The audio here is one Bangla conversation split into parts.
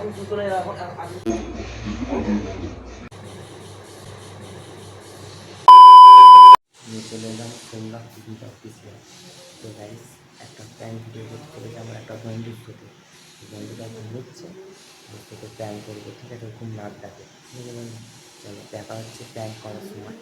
এখন চলে এখন চলে এলাম সোমনাথ টিভি অফিসে। তো গাইস একটা প্র্যাঙ্ক ভিডিও করতে চলেছে আমার একটা বন্ধুর সাথে। বন্ধুটা ঘুমোচ্ছে, ওর সাথে প্র্যাঙ্ক করবো, ঠিক আছে? খুব নাক ডাকে। চলো দেখা হচ্ছে প্র্যাঙ্ক করার সময়।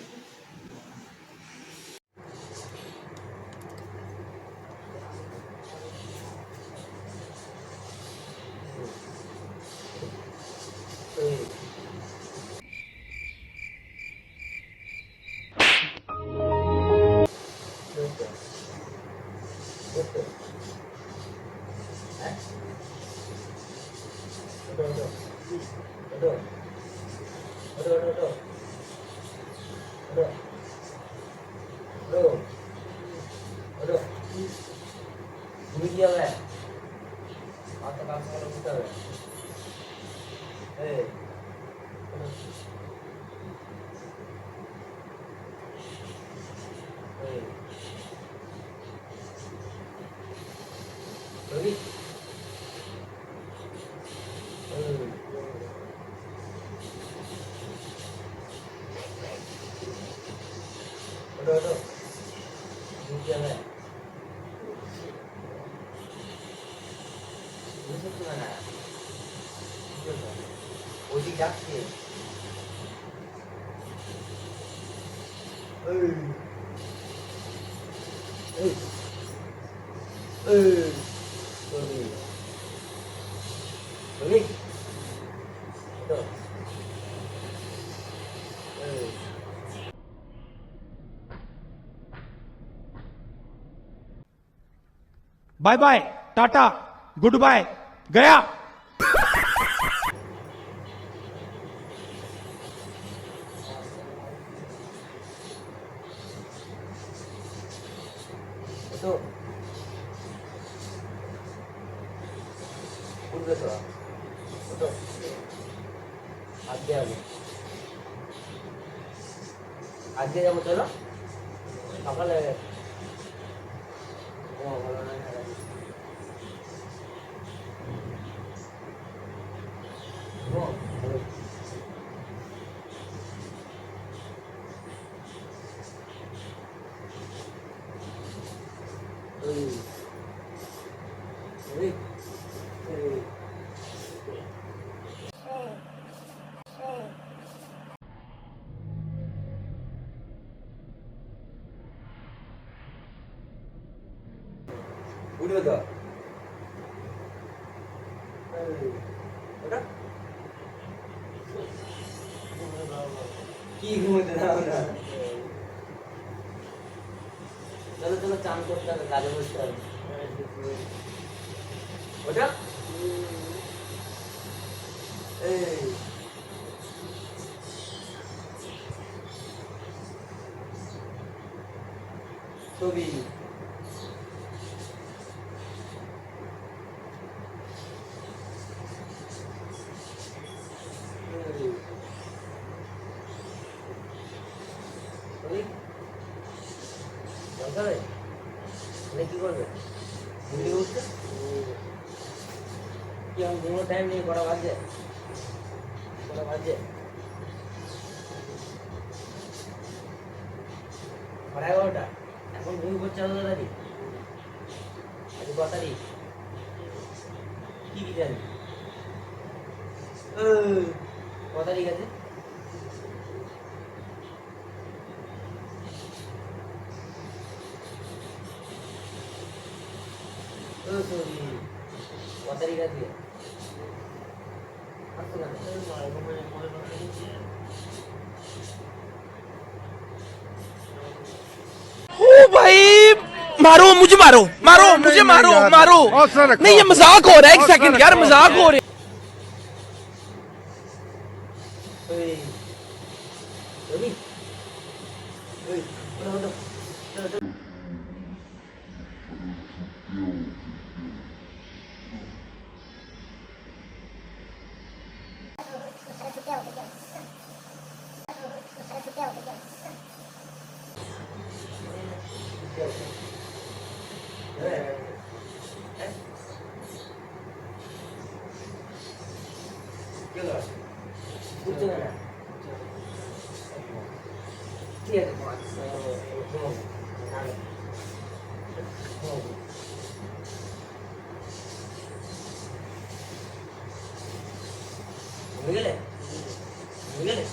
তুমি কি হবে? মাথা কাজ করে উঠতে হবে। এই এই রবি ওটো ওটো তুমি কি হবে? বুঝতে না ওদিক যাচ্ছে। Bye bye tata goodbye गया। তো উঠবে তো ওটো আজকে যাবো, আজকে যাবো। চলো সকালে ভালো নয়। উঠবে তো ওটা কি ঘুমোতে দাও না। চলো চলো চান করতে হবে, কাজে বসতে হবে। ওটা এই ছবি কি করবে? উঠছে কি আমি ঘুমোর টাইম নেই। কটা বাজছে? কটা বাজছে? 11:30। এখন ঘুম করছে কত তারিখ? আজ কত তারিখ? কি জানি কত তারিখ আছে? কত তারিখ আছে? ओ भाई मारो मुझे, मारो मारो मुझे, मारो मारो। नहीं ये मजाक हो रहा है, एक सेकंड यार, मजाक हो रहा है। উঠছে না ঠিক আছে গেলে গেলে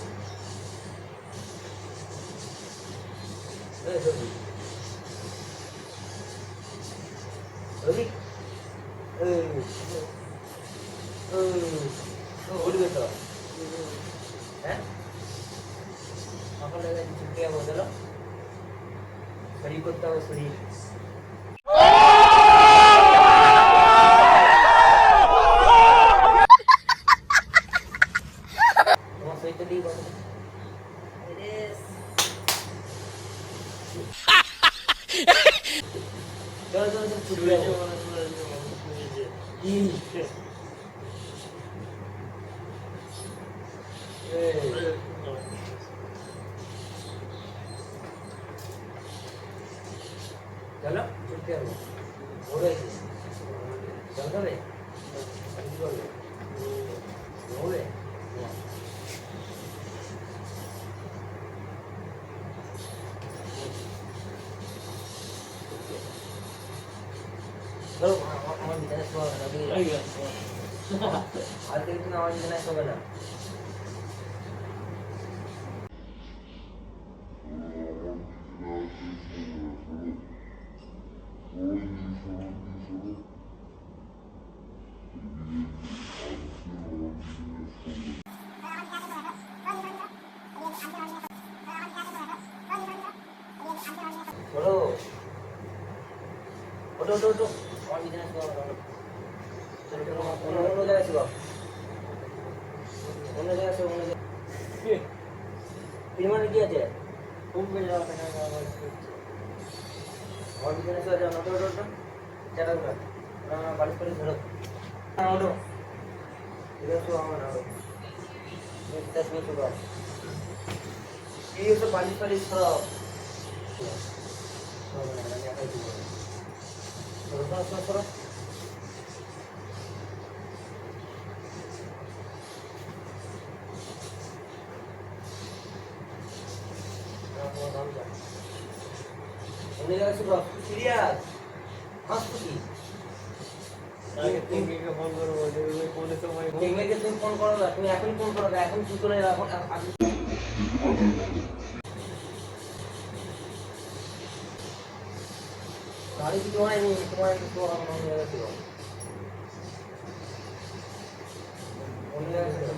উঠবে তো হ্যাঁ সকালে ছুটি বদলো শরীর করতে হবে শরীর তোমার শরীরটা দিয়ে বলো চলো চলো চলো ছুটি চলো ছুটতে হবে ওরে চল যাবে ওরে চলো আমার বিছানা শোয়া হবে না আর থেকে তুমি আমার বিছানায় শোবে না ওঠো ওঠো ওঠো ওঠো আমার বিছানায় শোয়া হবে না চলো চলো অন্য জায়গায় শোয়া অন্য জায়গায় শোয়া অন্য জায়গায় পিরমানে কি আছে খুব বেড়ে যাওয়া আমার বিছানায় শোয়া যাও না ওঠো ওঠো ওঠো চাটা উঠা বালিশ করে ধরো হ্যাঁ ওঠো এবার শোয়া হবে না এই তো বালিশ ফালিশ সব সিরিয়াস হাসতো কি তুমি ফোন করো না তুমি এখন ফোন করো না এখন কি করে এখন গাড়ি কিছু হয়নি তোমার একটু অন্য জায়গায় ছিল অন্য জায়গায় ছিল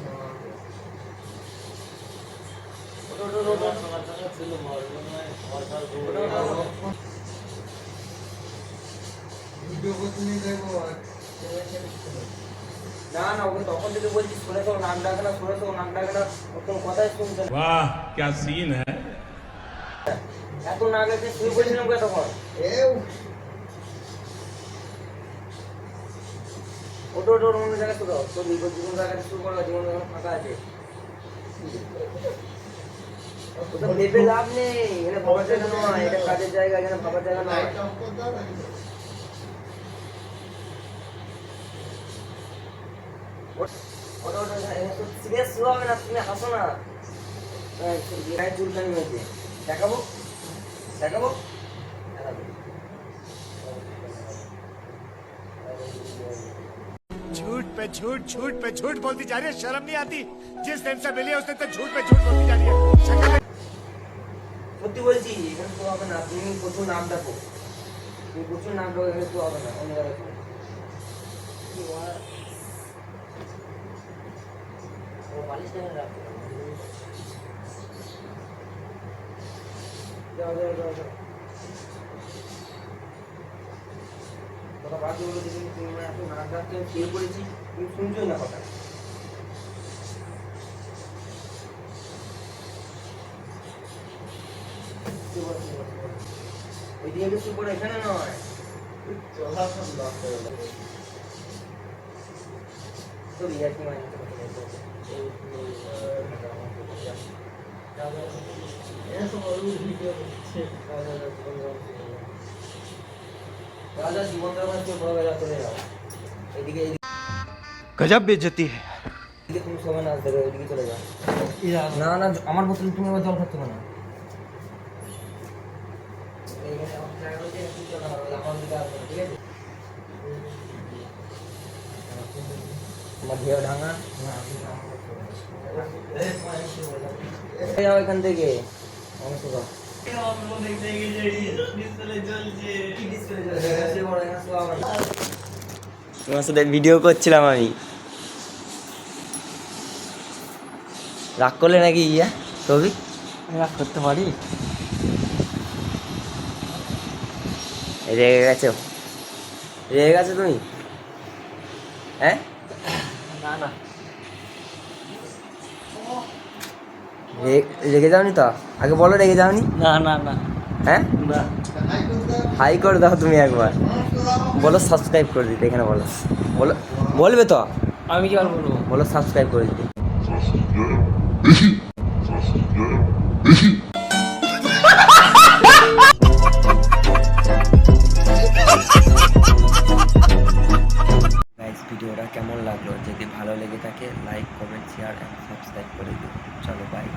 না না ওকে তখন থেকে বলছি শুনে তো নাক ডাকে না শুনে তো নাক ডাকে না ওর কোনো কথাই শুনছে না वाह क्या सीन है এত নাক ডাকে শুয়ে পড়েছিলাম কে তখন ওটো ওটো অন্য জায়গায় শুরু তোর জীবন জায়গায় শুরু করা জীবন ফাঁকা আছে ওটা ভেবে লাভ নেই এটা ভাবার জায়গা নয় এটা কাজের জায়গা এখানে ভাবার জায়গা নয় ওটা ওটা সিরিয়াস শুরু হবে না তুমি হাসো না গায়ে চুলকানি হয়েছে দেখাবো দেখাবো झूठ पे झूठ बोलती जा रही है शर्म नहीं आती जिस दिन से मिली है उसने तो झूठ पे झूठ बोलती जा रही है সত্যি বলছি এখানে তো হবে না তুমি প্রচুর নাম ডাকো তুমি প্রচুর নাম ডাকো এখানে তো হবে না অন্য জায়গায় যাও যাও যাও যাও কথা বাকি বলে দিবি তুমি এত নাক ডাকতে শুয়ে পড়েছি তুমি শুনছো না কথা ওই দিকে শুয়ে পড়ে এখানে নয় তো রিয়া কি মানে गजब बेइज्जती है এদিকে তুমি শোবে না, দেখো ওইদিকে চলে যাও। না না, আমার বোতল তুমি আবার জল খাচ্ছ না। আমার ঢেউ ভাঙা যাও এখান থেকে। তোমার সাথে ভিডিও করছিলাম আমি, রাগ করলে নাকি? ইয়া তবে রাগ করতে পারি? রেগে গেছো? রেগে গেছো তুমি? হ্যাঁ না না, রেগে যাওনি তো? আগে বলো রেগে যাওনি? না না না। হ্যাঁ হাই করে দাও তুমি একবার, বলো সাবস্ক্রাইব করে দিতে। এখানে বলো, বলো, বলবে তো? আমি কি আর বলবো? বলো সাবস্ক্রাইব করে দিতে। ভিডিওটা কেমন লাগলো? যদি ভালো লেগে থাকে like, comment, share and subscribe করে দিও। চলো বাই।